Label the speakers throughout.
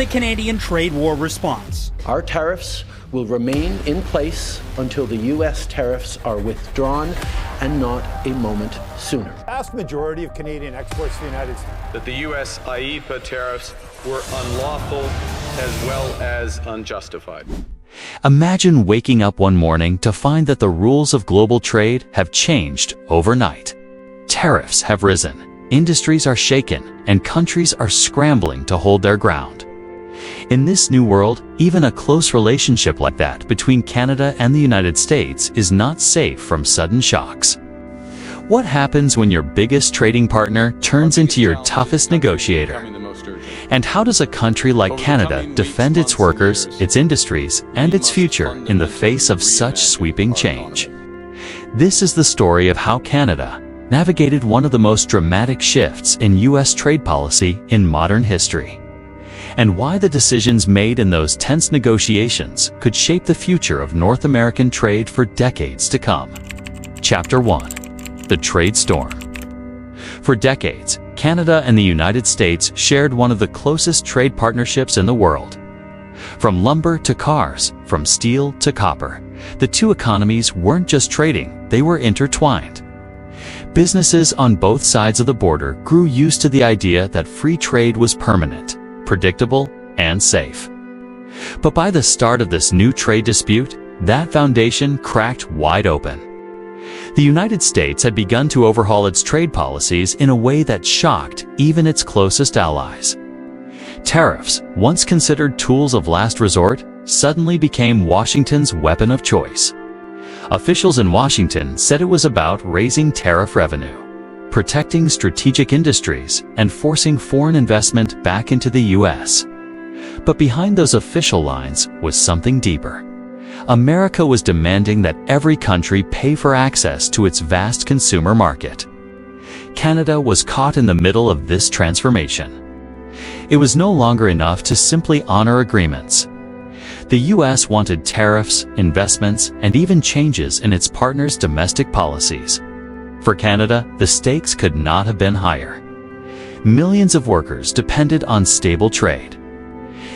Speaker 1: The Canadian trade war response.
Speaker 2: Our tariffs will remain in place until the U.S. tariffs are withdrawn, and not a moment sooner.
Speaker 3: The vast majority of Canadian exports to the United States.
Speaker 4: That the U.S. IEEPA tariffs were unlawful as well as unjustified.
Speaker 5: Imagine waking up one morning to find that the rules of global trade have changed overnight. Tariffs have risen, industries are shaken, and countries are scrambling to hold their ground. In this new world, even a close relationship like that between Canada and the United States is not safe from sudden shocks. What happens when your biggest trading partner turns into your toughest negotiator? And how does a country like Canada defend its workers, its industries, and its future in the face of such sweeping change? This is the story of how Canada navigated one of the most dramatic shifts in U.S. trade policy in modern history, and why the decisions made in those tense negotiations could shape the future of North American trade for decades to come. Chapter 1. The Trade Storm. For decades, Canada and the United States shared one of the closest trade partnerships in the world. From lumber to cars, from steel to copper, the two economies weren't just trading, they were intertwined. Businesses on both sides of the border grew used to the idea that free trade was permanent, predictable, and safe. But by the start of this new trade dispute, that foundation cracked wide open. The United States had begun to overhaul its trade policies in a way that shocked even its closest allies. Tariffs, once considered tools of last resort, suddenly became Washington's weapon of choice. Officials in Washington said it was about raising tariff revenue, protecting strategic industries, and forcing foreign investment back into the U.S. But behind those official lines was something deeper. America was demanding that every country pay for access to its vast consumer market. Canada was caught in the middle of this transformation. It was no longer enough to simply honor agreements. The U.S. wanted tariffs, investments, and even changes in its partners' domestic policies. For Canada, the stakes could not have been higher. Millions of workers depended on stable trade.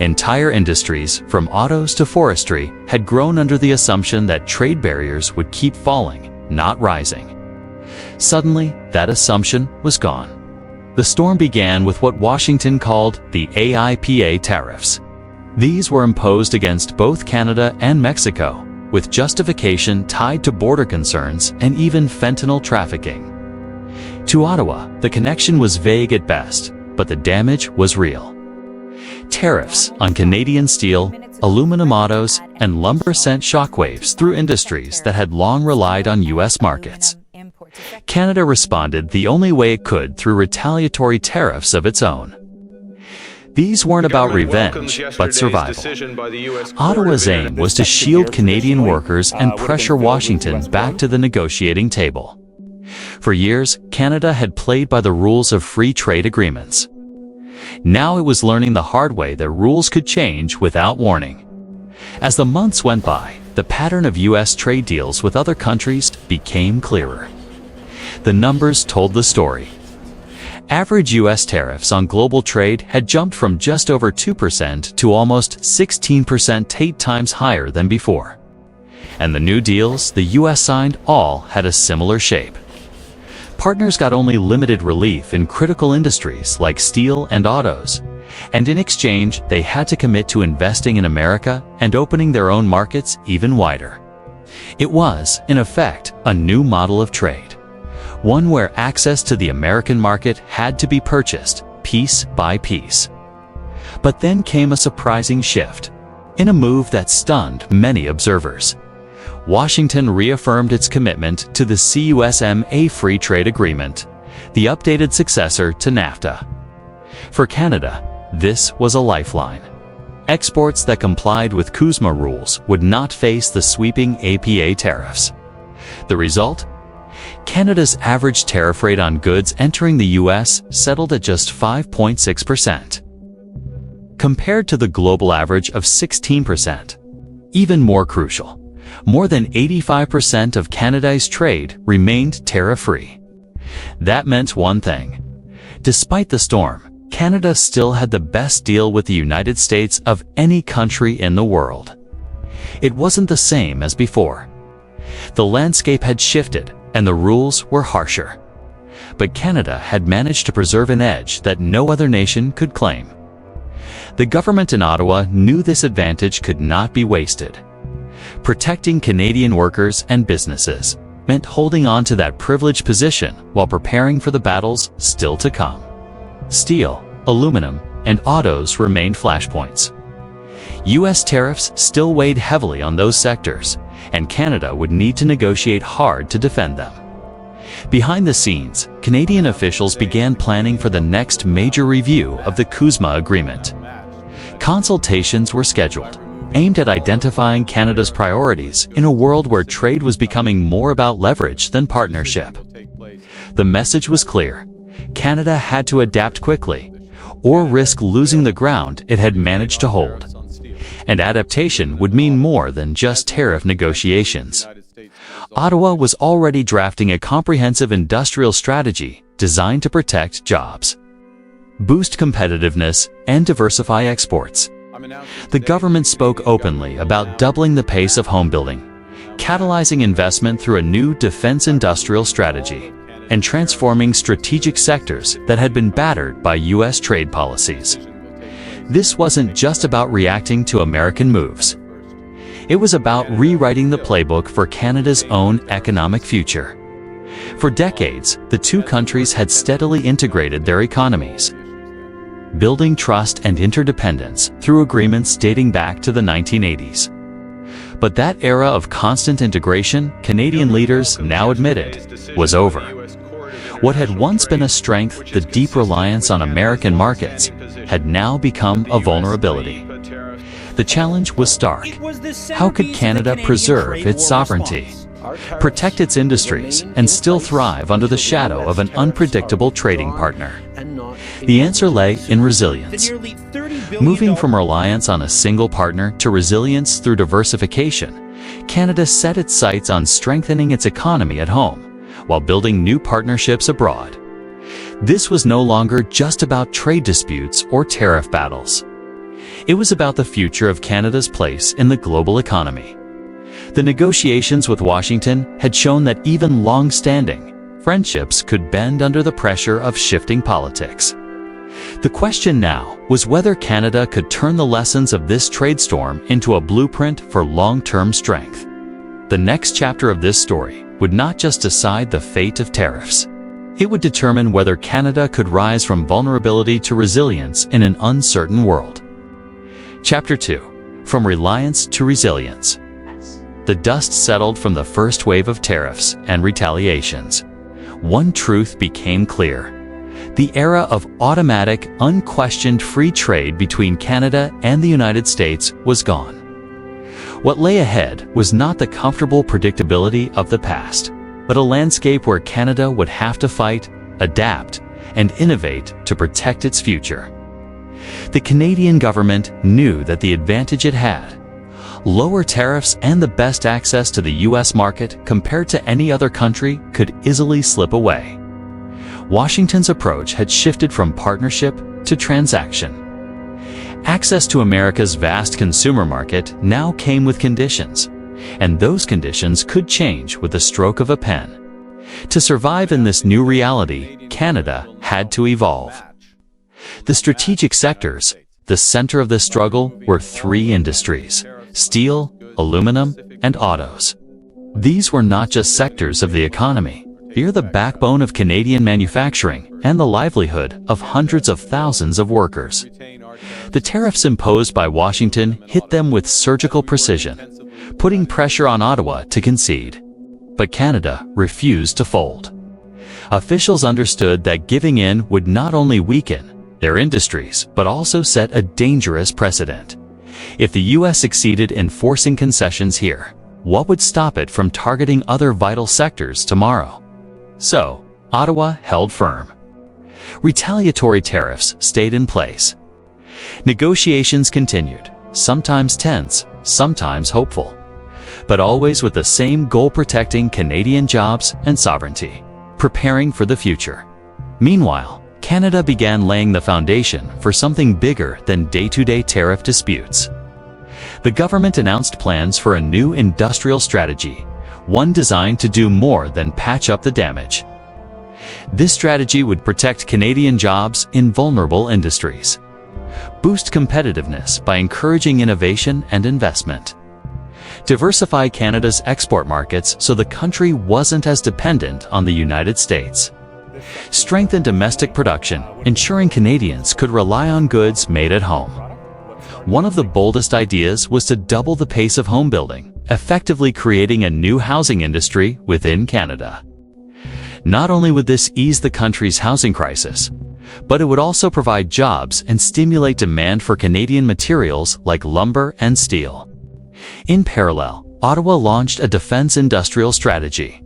Speaker 5: Entire industries, from autos to forestry, had grown under the assumption that trade barriers would keep falling, not rising. Suddenly, that assumption was gone. The storm began with what Washington called the AIPA tariffs. These were imposed against both Canada and Mexico, with justification tied to border concerns and even fentanyl trafficking. To Ottawa, the connection was vague at best, but the damage was real. Tariffs on Canadian steel, aluminum autos, and lumber sent shockwaves through industries that had long relied on U.S. markets. Canada responded the only way it could through retaliatory tariffs of its own. These weren't about revenge, but survival. Ottawa's aim was to shield Canadian workers and pressure Washington back to the negotiating table. For years, Canada had played by the rules of free trade agreements. Now it was learning the hard way that rules could change without warning. As the months went by, the pattern of U.S. trade deals with other countries became clearer. The numbers told the story. Average U.S. tariffs on global trade had jumped from just over 2% to almost 16%, 8 times higher than before. And the new deals the U.S. signed all had a similar shape. Partners got only limited relief in critical industries like steel and autos, and in exchange they had to commit to investing in America and opening their own markets even wider. It was, in effect, a new model of trade, one where access to the American market had to be purchased piece by piece. But then came a surprising shift, in a move that stunned many observers. Washington reaffirmed its commitment to the CUSMA Free Trade Agreement, the updated successor to NAFTA. For Canada, this was a lifeline. Exports that complied with CUSMA rules would not face the sweeping APA tariffs. The result? Canada's average tariff rate on goods entering the U.S. settled at just 5.6%, compared to the global average of 16%. Even more crucial, more than 85% of Canada's trade remained tariff-free. That meant one thing. Despite the storm, Canada still had the best deal with the United States of any country in the world. It wasn't the same as before. The landscape had shifted and the rules were harsher. But Canada had managed to preserve an edge that no other nation could claim. The government in Ottawa knew this advantage could not be wasted. Protecting Canadian workers and businesses meant holding on to that privileged position while preparing for the battles still to come. Steel, aluminum, and autos remained flashpoints. U.S. tariffs still weighed heavily on those sectors, and Canada would need to negotiate hard to defend them. Behind the scenes, Canadian officials began planning for the next major review of the CUSMA Agreement. Consultations were scheduled, aimed at identifying Canada's priorities in a world where trade was becoming more about leverage than partnership. The message was clear: Canada had to adapt quickly, or risk losing the ground it had managed to hold. And adaptation would mean more than just tariff negotiations. Ottawa was already drafting a comprehensive industrial strategy designed to protect jobs, boost competitiveness, and diversify exports. The government spoke openly about doubling the pace of home building, catalyzing investment through a new defense industrial strategy, and transforming strategic sectors that had been battered by U.S. trade policies. This wasn't just about reacting to American moves. It was about rewriting the playbook for Canada's own economic future. For decades, the two countries had steadily integrated their economies, building trust and interdependence through agreements dating back to the 1980s. But that era of constant integration, Canadian leaders now admitted, was over. What had once been a strength, the deep reliance on American markets, had now become a vulnerability. The challenge was stark. How could Canada preserve its sovereignty, protect its industries, and still thrive under the shadow of an unpredictable trading partner? The answer lay in resilience. Moving from reliance on a single partner to resilience through diversification, Canada set its sights on strengthening its economy at home, while building new partnerships abroad. This was no longer just about trade disputes or tariff battles. It was about the future of Canada's place in the global economy. The negotiations with Washington had shown that even long-standing friendships could bend under the pressure of shifting politics. The question now was whether Canada could turn the lessons of this trade storm into a blueprint for long-term strength. The next chapter of this story would not just decide the fate of tariffs. It would determine whether Canada could rise from vulnerability to resilience in an uncertain world. Chapter 2. From Reliance to Resilience. The dust settled from the first wave of tariffs and retaliations. One truth became clear. The era of automatic, unquestioned free trade between Canada and the United States was gone. What lay ahead was not the comfortable predictability of the past, but a landscape where Canada would have to fight, adapt, and innovate to protect its future. The Canadian government knew that the advantage it had, lower tariffs and the best access to the U.S. market compared to any other country, could easily slip away. Washington's approach had shifted from partnership to transaction. Access to America's vast consumer market now came with conditions, and those conditions could change with the stroke of a pen. To survive in this new reality, Canada had to evolve. The strategic sectors, the center of the struggle, were three industries: steel, aluminum, and autos. These were not just sectors of the economy. They are the backbone of Canadian manufacturing and the livelihood of hundreds of thousands of workers. The tariffs imposed by Washington hit them with surgical precision, putting pressure on Ottawa to concede. But Canada refused to fold. Officials understood that giving in would not only weaken their industries, but also set a dangerous precedent. If the U.S. succeeded in forcing concessions here, what would stop it from targeting other vital sectors tomorrow? So, Ottawa held firm. Retaliatory tariffs stayed in place. Negotiations continued, sometimes tense, sometimes hopeful, but always with the same goal: protecting Canadian jobs and sovereignty, preparing for the future. Meanwhile, Canada began laying the foundation for something bigger than day-to-day tariff disputes. The government announced plans for a new industrial strategy, one designed to do more than patch up the damage. This strategy would protect Canadian jobs in vulnerable industries, boost competitiveness by encouraging innovation and investment, diversify Canada's export markets so the country wasn't as dependent on the United States, strengthen domestic production, ensuring Canadians could rely on goods made at home. One of the boldest ideas was to double the pace of home building, effectively creating a new housing industry within Canada. Not only would this ease the country's housing crisis, but it would also provide jobs and stimulate demand for Canadian materials like lumber and steel. In parallel, Ottawa launched a defense industrial strategy,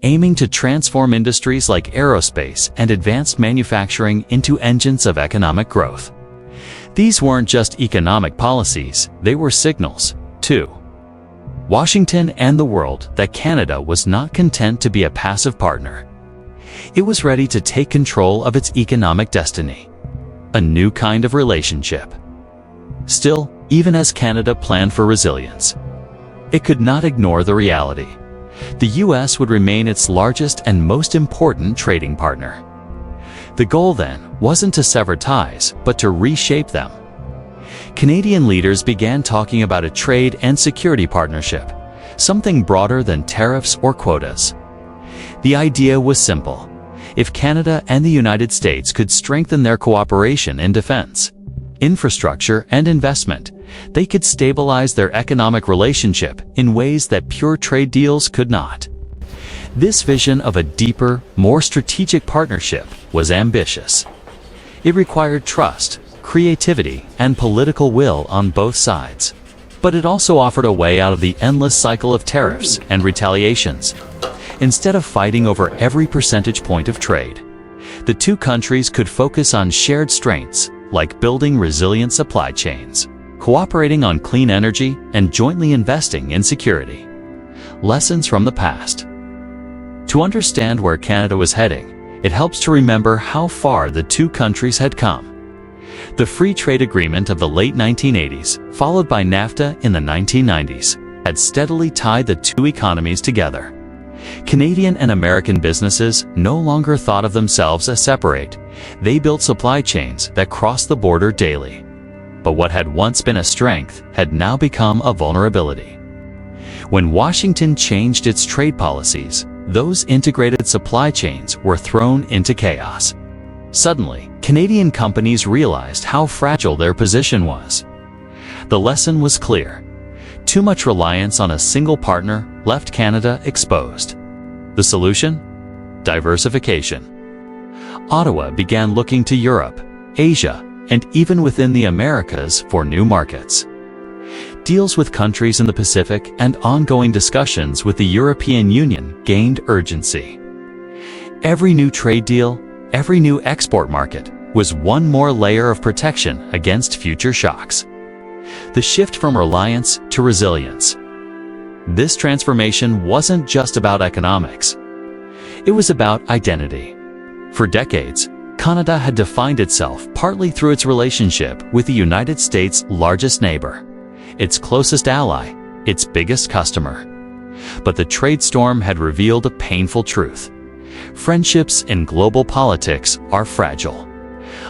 Speaker 5: aiming to transform industries like aerospace and advanced manufacturing into engines of economic growth. These weren't just economic policies, they were signals, too. Washington and the world that Canada was not content to be a passive partner. It was ready to take control of its economic destiny. A new kind of relationship. Still, even as Canada planned for resilience, it could not ignore the reality. The U.S. would remain its largest and most important trading partner. The goal then wasn't to sever ties, but to reshape them. Canadian leaders began talking about a trade and security partnership, something broader than tariffs or quotas. The idea was simple. If Canada and the United States could strengthen their cooperation in defense, infrastructure, and investment, they could stabilize their economic relationship in ways that pure trade deals could not. This vision of a deeper, more strategic partnership was ambitious. It required trust, creativity, and political will on both sides. But it also offered a way out of the endless cycle of tariffs and retaliations. Instead of fighting over every percentage point of trade, the two countries could focus on shared strengths like building resilient supply chains, cooperating on clean energy, and jointly investing in security. Lessons from the past. To understand where Canada was heading, it helps to remember how far the two countries had come. The Free Trade Agreement of the late 1980s, followed by NAFTA in the 1990s, had steadily tied the two economies together. Canadian and American businesses no longer thought of themselves as separate. They built supply chains that crossed the border daily. But what had once been a strength had now become a vulnerability. When Washington changed its trade policies, those integrated supply chains were thrown into chaos. Suddenly, Canadian companies realized how fragile their position was. The lesson was clear. Too much reliance on a single partner left Canada exposed. The solution? Diversification. Ottawa began looking to Europe, Asia, and even within the Americas for new markets. Deals with countries in the Pacific and ongoing discussions with the European Union gained urgency. Every new trade deal, every new export market was one more layer of protection against future shocks. The shift from reliance to resilience. This transformation wasn't just about economics. It was about identity. For decades, Canada had defined itself partly through its relationship with the United States' largest neighbor, its closest ally, its biggest customer. But the trade storm had revealed a painful truth. Friendships in global politics are fragile.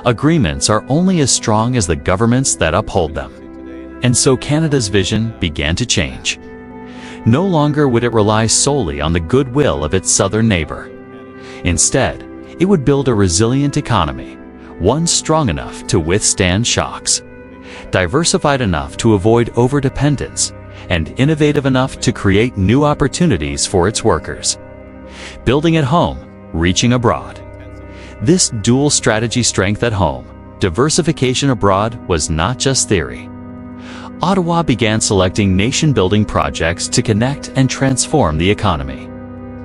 Speaker 5: Agreements are only as strong as the governments that uphold them. And so Canada's vision began to change. No longer would it rely solely on the goodwill of its southern neighbor. Instead, it would build a resilient economy, one strong enough to withstand shocks, diversified enough to avoid overdependence, and innovative enough to create new opportunities for its workers. Building at home, reaching abroad. This dual strategy, strength at home, diversification abroad, was not just theory. Ottawa began selecting nation-building projects to connect and transform the economy.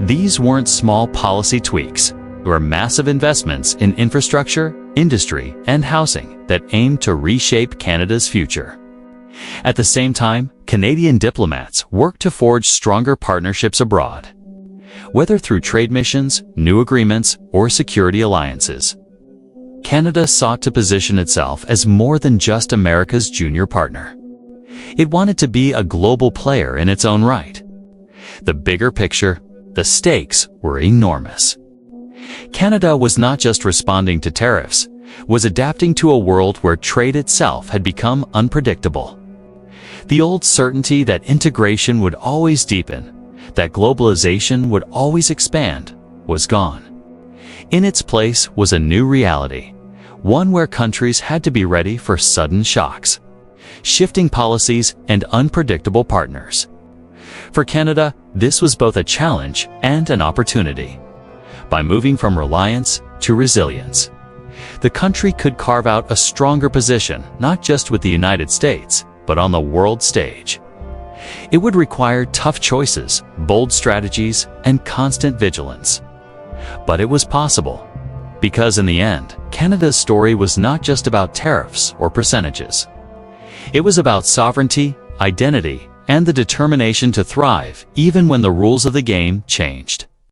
Speaker 5: These weren't small policy tweaks. They were massive investments in infrastructure, industry, and housing that aimed to reshape Canada's future. At the same time, Canadian diplomats worked to forge stronger partnerships abroad, whether through trade missions, new agreements, or security alliances. Canada sought to position itself as more than just America's junior partner. It wanted to be a global player in its own right. The bigger picture, the stakes were enormous. Canada was not just responding to tariffs, was adapting to a world where trade itself had become unpredictable. The old certainty that integration would always deepen, that globalization would always expand, was gone. In its place was a new reality, one where countries had to be ready for sudden shocks, shifting policies, and unpredictable partners. For Canada, this was both a challenge and an opportunity. By moving from reliance to resilience, the country could carve out a stronger position, not just with the United States, but on the world stage. It would require tough choices, bold strategies, and constant vigilance. But it was possible, because in the end, Canada's story was not just about tariffs or percentages. It was about sovereignty, identity, and the determination to thrive even when the rules of the game changed.